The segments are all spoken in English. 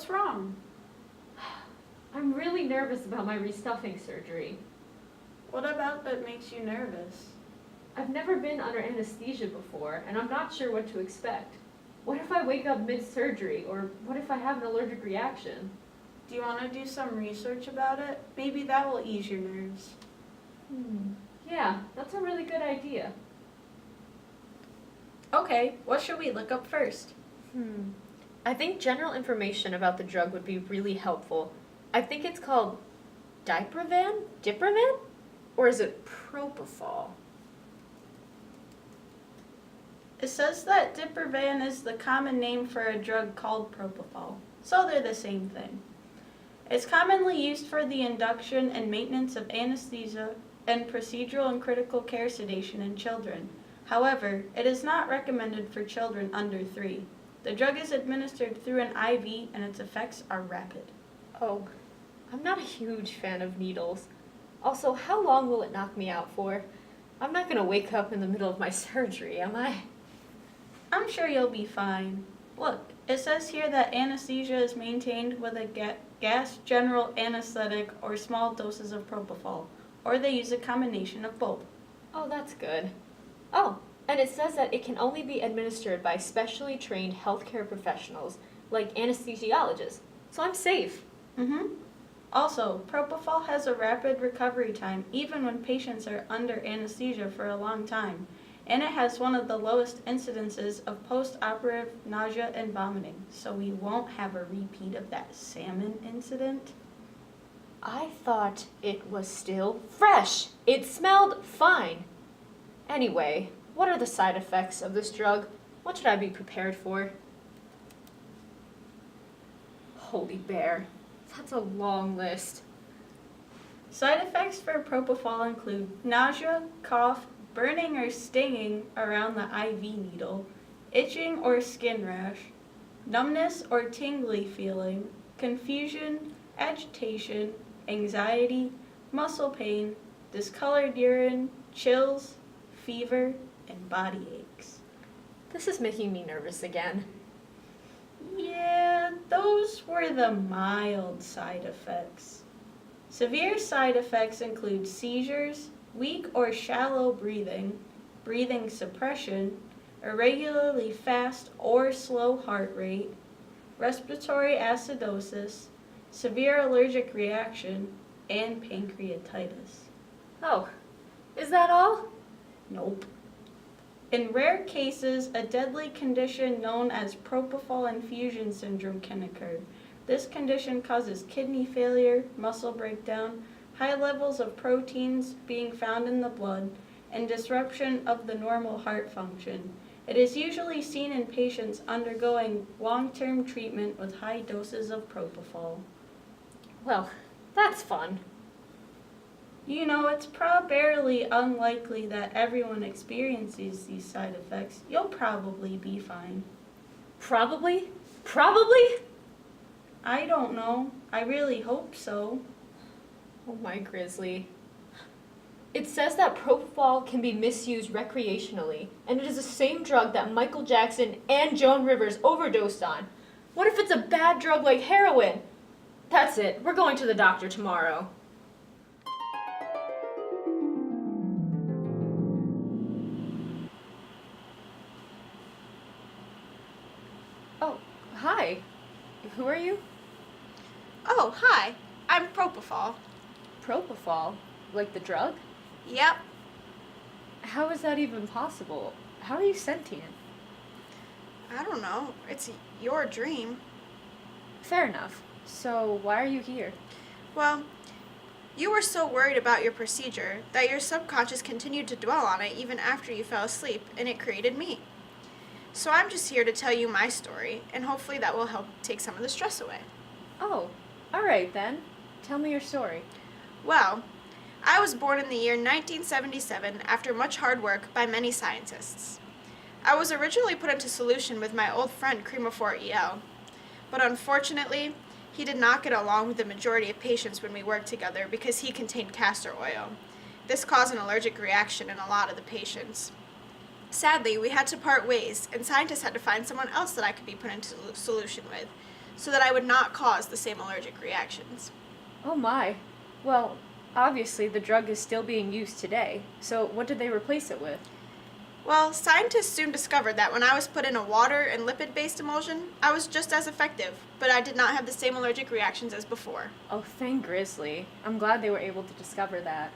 What's wrong? I'm really nervous about my restuffing surgery. What about that makes you nervous? I've never been under anesthesia before, and I'm not sure what to expect. What if I wake up mid-surgery, or what if I have an allergic reaction? Do you want to do some research about it? Maybe that will ease your nerves. Yeah, that's a really good idea. Okay, what should we look up first? I think general information about the drug would be really helpful. I think it's called Dipravan? Or is it Propofol? It says that Dipravan is the common name for a drug called Propofol, so they're the same thing. It's commonly used for the induction and maintenance of anesthesia and procedural and critical care sedation in children. However, it is not recommended for children under 3. The drug is administered through an IV and its effects are rapid. Oh, I'm not a huge fan of needles. Also, how long will it knock me out for? I'm not going to wake up in the middle of my surgery, am I? I'm sure you'll be fine. Look, it says here that anesthesia is maintained with a gas general anesthetic or small doses of propofol, or they use a combination of both. Oh, that's good. Oh, and it says that it can only be administered by specially trained healthcare professionals, like anesthesiologists, so I'm safe. Also, propofol has a rapid recovery time even when patients are under anesthesia for a long time, and it has one of the lowest incidences of post-operative nausea and vomiting, so we won't have a repeat of that salmon incident. I thought it was still fresh. It smelled fine. Anyway, what are the side effects of this drug? What should I be prepared for? Holy bear, that's a long list. Side effects for propofol include nausea, cough, burning or stinging around the IV needle, itching or skin rash, numbness or tingly feeling, confusion, agitation, anxiety, muscle pain, discolored urine, chills, fever, and body aches. This is making me nervous again. Yeah, those were the mild side effects. Severe side effects include seizures, weak or shallow breathing, breathing suppression, irregularly fast or slow heart rate, respiratory acidosis, severe allergic reaction, and pancreatitis. Oh, is that all? Nope. In rare cases, a deadly condition known as propofol infusion syndrome can occur. This condition causes kidney failure, muscle breakdown, high levels of proteins being found in the blood, and disruption of the normal heart function. It is usually seen in patients undergoing long-term treatment with high doses of propofol. Well, that's fun. You know, it's probably unlikely that everyone experiences these side effects. You'll probably be fine. Probably? Probably? I don't know. I really hope so. Oh my Grizzly. It says that propofol can be misused recreationally, and it is the same drug that Michael Jackson and Joan Rivers overdosed on. What if it's a bad drug like heroin? That's it. We're going to the doctor tomorrow. Oh, hi. Who are you? Oh, hi. I'm Propofol. Propofol? Like the drug? Yep. How is that even possible? How are you sentient? I don't know. It's your dream. Fair enough. So, why are you here? Well, you were so worried about your procedure that your subconscious continued to dwell on it even after you fell asleep, and it created me. So I'm just here to tell you my story, and hopefully that will help take some of the stress away. Oh, alright then. Tell me your story. Well, I was born in the year 1977 after much hard work by many scientists. I was originally put into solution with my old friend Cremophore EL, but unfortunately, he did not get along with the majority of patients when we worked together because he contained castor oil. This caused an allergic reaction in a lot of the patients. Sadly, we had to part ways, and scientists had to find someone else that I could be put into solution with. so that I would not cause the same allergic reactions. Oh my. Well, obviously the drug is still being used today, so what did they replace it with? Well, scientists soon discovered that when I was put in a water and lipid-based emulsion, I was just as effective, but I did not have the same allergic reactions as before. Oh, thank Grizzly. I'm glad they were able to discover that.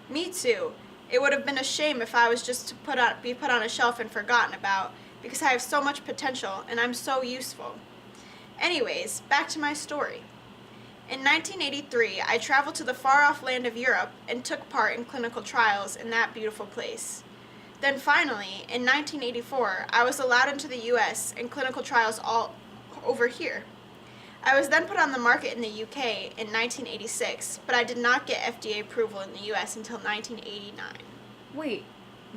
Me too. It would have been a shame if I was just to be put on a shelf and forgotten about, because I have so much potential and I'm so useful. Anyways, back to my story. In 1983, I traveled to the far-off land of Europe and took part in clinical trials in that beautiful place. Then finally, in 1984, I was allowed into the US in clinical trials all over here. I was then put on the market in the UK in 1986, but I did not get FDA approval in the US until 1989. Wait,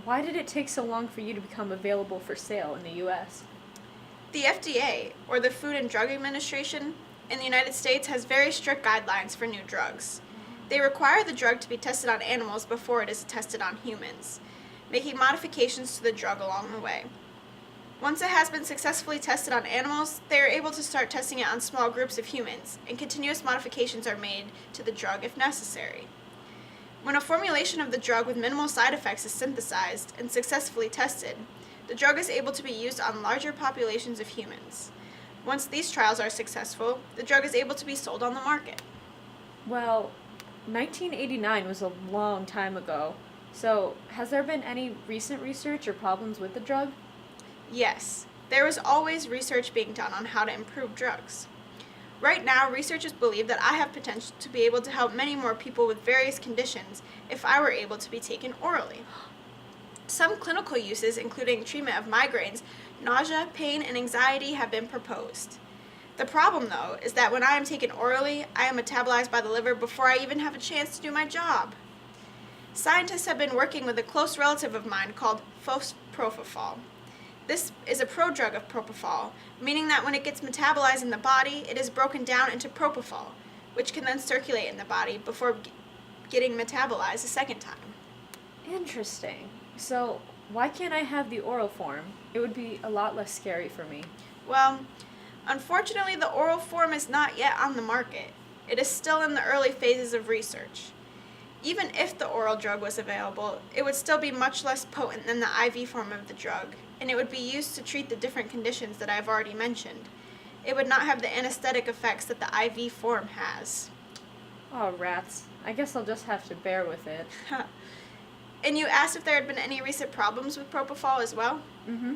why did it take so long for you to become available for sale in the US? The FDA, or the Food and Drug Administration, in the United States has very strict guidelines for new drugs. They require the drug to be tested on animals before it is tested on humans, making modifications to the drug along the way. Once it has been successfully tested on animals, they are able to start testing it on small groups of humans, and continuous modifications are made to the drug if necessary. When a formulation of the drug with minimal side effects is synthesized and successfully tested, the drug is able to be used on larger populations of humans. Once these trials are successful, the drug is able to be sold on the market. Well, 1989 was a long time ago. So, has there been any recent research or problems with the drug? Yes, there is always research being done on how to improve drugs. Right now, researchers believe that I have potential to be able to help many more people with various conditions if I were able to be taken orally. Some clinical uses, including treatment of migraines, nausea, pain, and anxiety, have been proposed. The problem, though, is that when I am taken orally, I am metabolized by the liver before I even have a chance to do my job. Scientists have been working with a close relative of mine called Propofol. This is a prodrug of Propofol, meaning that when it gets metabolized in the body, it is broken down into Propofol, which can then circulate in the body before getting metabolized a second time. Interesting. So, why can't I have the oral form? It would be a lot less scary for me. Well, unfortunately, the oral form is not yet on the market. It is still in the early phases of research. Even if the oral drug was available, it would still be much less potent than the IV form of the drug, and it would be used to treat the different conditions that I've already mentioned. It would not have the anesthetic effects that the IV form has. Oh, rats. I guess I'll just have to bear with it. And you asked if there had been any recent problems with Propofol as well? Mm-hmm.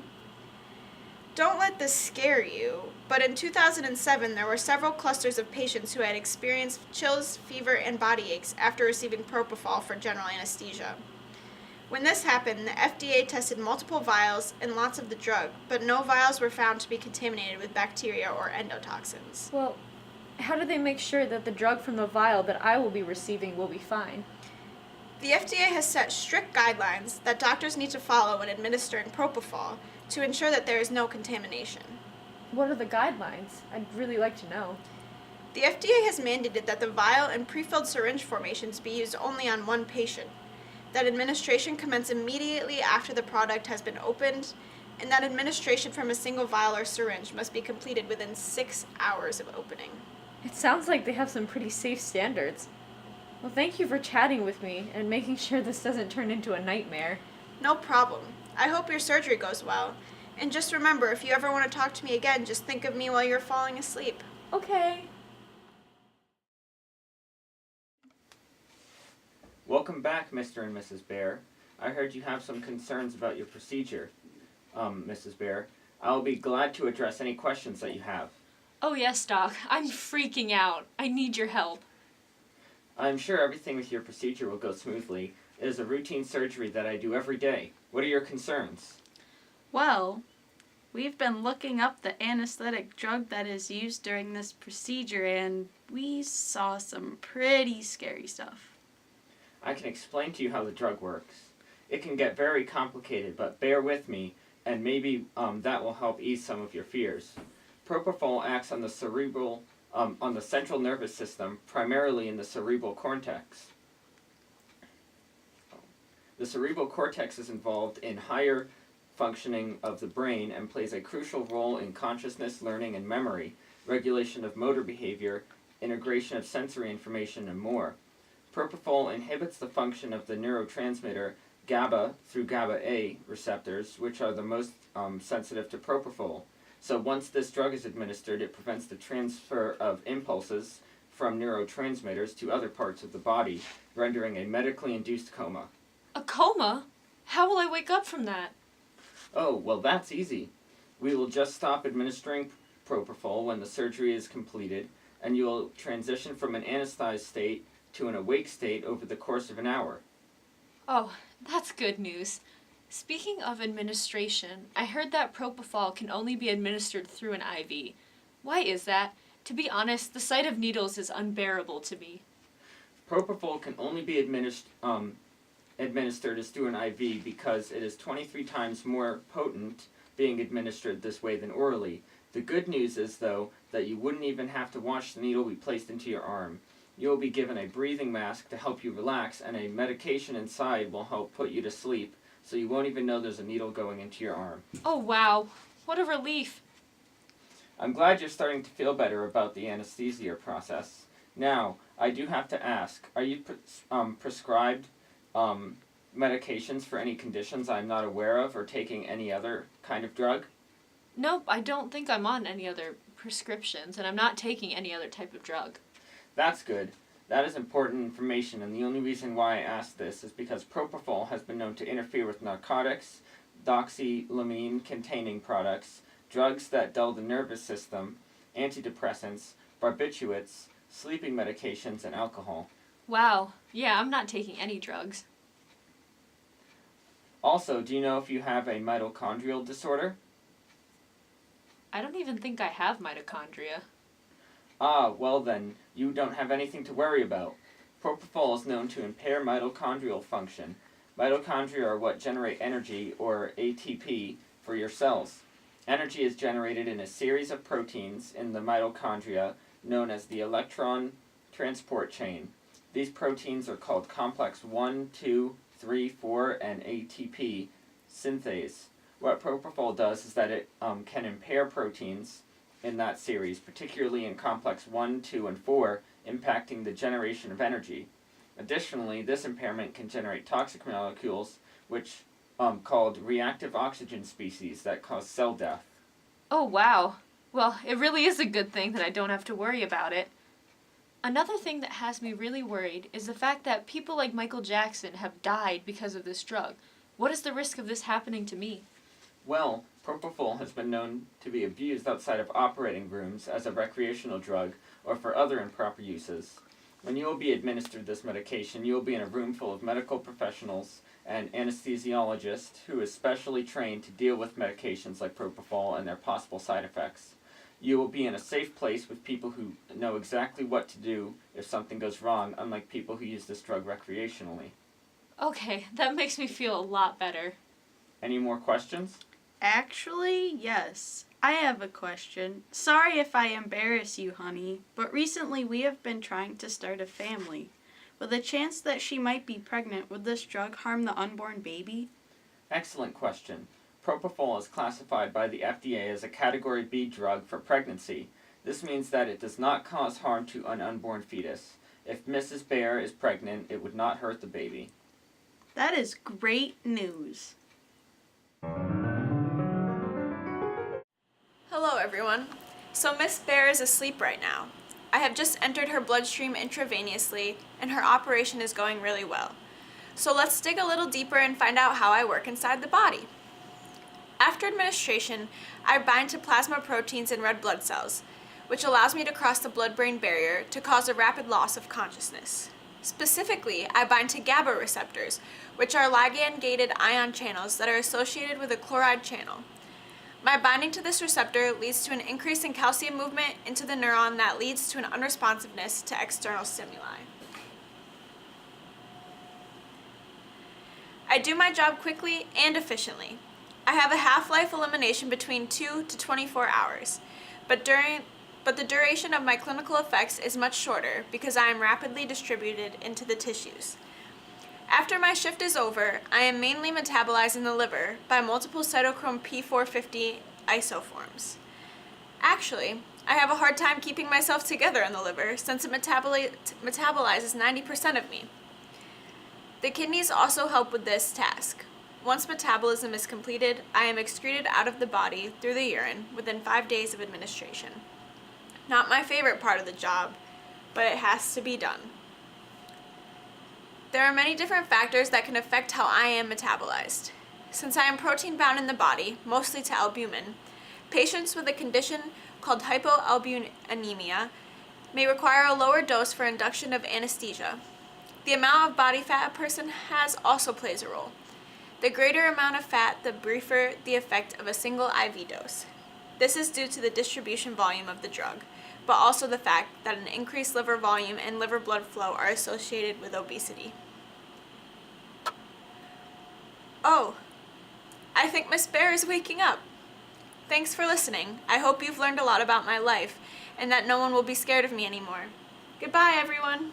Don't let this scare you, but in 2007 there were several clusters of patients who had experienced chills, fever, and body aches after receiving Propofol for general anesthesia. When this happened, the FDA tested multiple vials and lots of the drug, but no vials were found to be contaminated with bacteria or endotoxins. Well, how do they make sure that the drug from the vial that I will be receiving will be fine? The FDA has set strict guidelines that doctors need to follow when administering Propofol to ensure that there is no contamination. What are the guidelines? I'd really like to know. The FDA has mandated that the vial and prefilled syringe formations be used only on one patient, that administration commence immediately after the product has been opened, and that administration from a single vial or syringe must be completed within 6 hours of opening. It sounds like they have some pretty safe standards. Well, thank you for chatting with me and making sure this doesn't turn into a nightmare. No problem. I hope your surgery goes well. And just remember, if you ever want to talk to me again, just think of me while you're falling asleep. Okay. Welcome back, Mr. and Mrs. Bear. I heard you have some concerns about your procedure, Mrs. Bear. I'll be glad to address any questions that you have. Oh yes, Doc. I'm freaking out. I need your help. I'm sure everything with your procedure will go smoothly. It is a routine surgery that I do every day. What are your concerns? Well, we've been looking up the anesthetic drug that is used during this procedure, and we saw some pretty scary stuff. I can explain to you how the drug works. It can get very complicated, but bear with me, and maybe that will help ease some of your fears. Propofol acts on the central nervous system, primarily in the cerebral cortex. The cerebral cortex is involved in higher functioning of the brain and plays a crucial role in consciousness, learning, and memory, regulation of motor behavior, integration of sensory information, and more. Propofol inhibits the function of the neurotransmitter GABA through GABA-A receptors, which are the most sensitive to propofol. So once this drug is administered, it prevents the transfer of impulses from neurotransmitters to other parts of the body, rendering a medically induced coma. A coma? How will I wake up from that? Oh, well, that's easy. We will just stop administering propofol when the surgery is completed, and you will transition from an anesthetized state to an awake state over the course of an hour. Oh, that's good news. Speaking of administration, I heard that propofol can only be administered through an IV. Why is that? To be honest, the sight of needles is unbearable to me. Propofol can only be administered as through an IV because it is 23 times more potent being administered this way than orally. The good news is, though, that you wouldn't even have to watch the needle be placed into your arm. You will be given a breathing mask to help you relax, and a medication inside will help put you to sleep, so you won't even know there's a needle going into your arm. Oh wow, what a relief. I'm glad you're starting to feel better about the anesthesia process. Now, I do have to ask, are you prescribed medications for any conditions I'm not aware of, or taking any other kind of drug? Nope, I don't think I'm on any other prescriptions, and I'm not taking any other type of drug. That's good. That is important information, and the only reason why I asked this is because propofol has been known to interfere with narcotics, doxylamine-containing products, drugs that dull the nervous system, antidepressants, barbiturates, sleeping medications, and alcohol. Wow, yeah, I'm not taking any drugs. Also, do you know if you have a mitochondrial disorder? I don't even think I have mitochondria. Ah, well then, you don't have anything to worry about. Propofol is known to impair mitochondrial function. Mitochondria are what generate energy, or ATP, for your cells. Energy is generated in a series of proteins in the mitochondria known as the electron transport chain. These proteins are called complex 1, 2, 3, 4, and ATP synthase. What propofol does is that it can impair proteins in that series, particularly in complex 1, 2, and 4, impacting the generation of energy. Additionally, this impairment can generate toxic molecules, which called reactive oxygen species that cause cell death. Oh wow. Well, it really is a good thing that I don't have to worry about it. Another thing that has me really worried is the fact that people like Michael Jackson have died because of this drug. What is the risk of this happening to me? Well, propofol has been known to be abused outside of operating rooms as a recreational drug or for other improper uses. When you will be administered this medication, you will be in a room full of medical professionals and anesthesiologists who is specially trained to deal with medications like propofol and their possible side effects. You will be in a safe place with people who know exactly what to do if something goes wrong, unlike people who use this drug recreationally. Okay, that makes me feel a lot better. Any more questions? Actually, yes. I have a question. Sorry if I embarrass you, honey, but recently we have been trying to start a family. With a chance that she might be pregnant, would this drug harm the unborn baby? Excellent question. Propofol is classified by the FDA as a Category B drug for pregnancy. This means that it does not cause harm to an unborn fetus. If Mrs. Bear is pregnant, it would not hurt the baby. That is great news. Hello, everyone. So Miss Bear is asleep right now. I have just entered her bloodstream intravenously, and her operation is going really well. So let's dig a little deeper and find out how I work inside the body. After administration, I bind to plasma proteins in red blood cells, which allows me to cross the blood-brain barrier to cause a rapid loss of consciousness. Specifically, I bind to GABA receptors, which are ligand-gated ion channels that are associated with a chloride channel. My binding to this receptor leads to an increase in calcium movement into the neuron that leads to an unresponsiveness to external stimuli. I do my job quickly and efficiently. I have a half-life elimination between 2 to 24 hours, but the duration of my clinical effects is much shorter because I am rapidly distributed into the tissues. After my shift is over, I am mainly metabolized in the liver by multiple cytochrome P450 isoforms. Actually, I have a hard time keeping myself together in the liver since it metabolizes 90% of me. The kidneys also help with this task. Once metabolism is completed, I am excreted out of the body through the urine within 5 days of administration. Not my favorite part of the job, but it has to be done. There are many different factors that can affect how I am metabolized. Since I am protein bound in the body, mostly to albumin, patients with a condition called hypoalbuminemia may require a lower dose for induction of anesthesia. The amount of body fat a person has also plays a role. The greater amount of fat, the briefer the effect of a single IV dose. This is due to the distribution volume of the drug, but also the fact that an increased liver volume and liver blood flow are associated with obesity. Oh, I think Miss Bear is waking up. Thanks for listening. I hope you've learned a lot about my life and that no one will be scared of me anymore. Goodbye, everyone.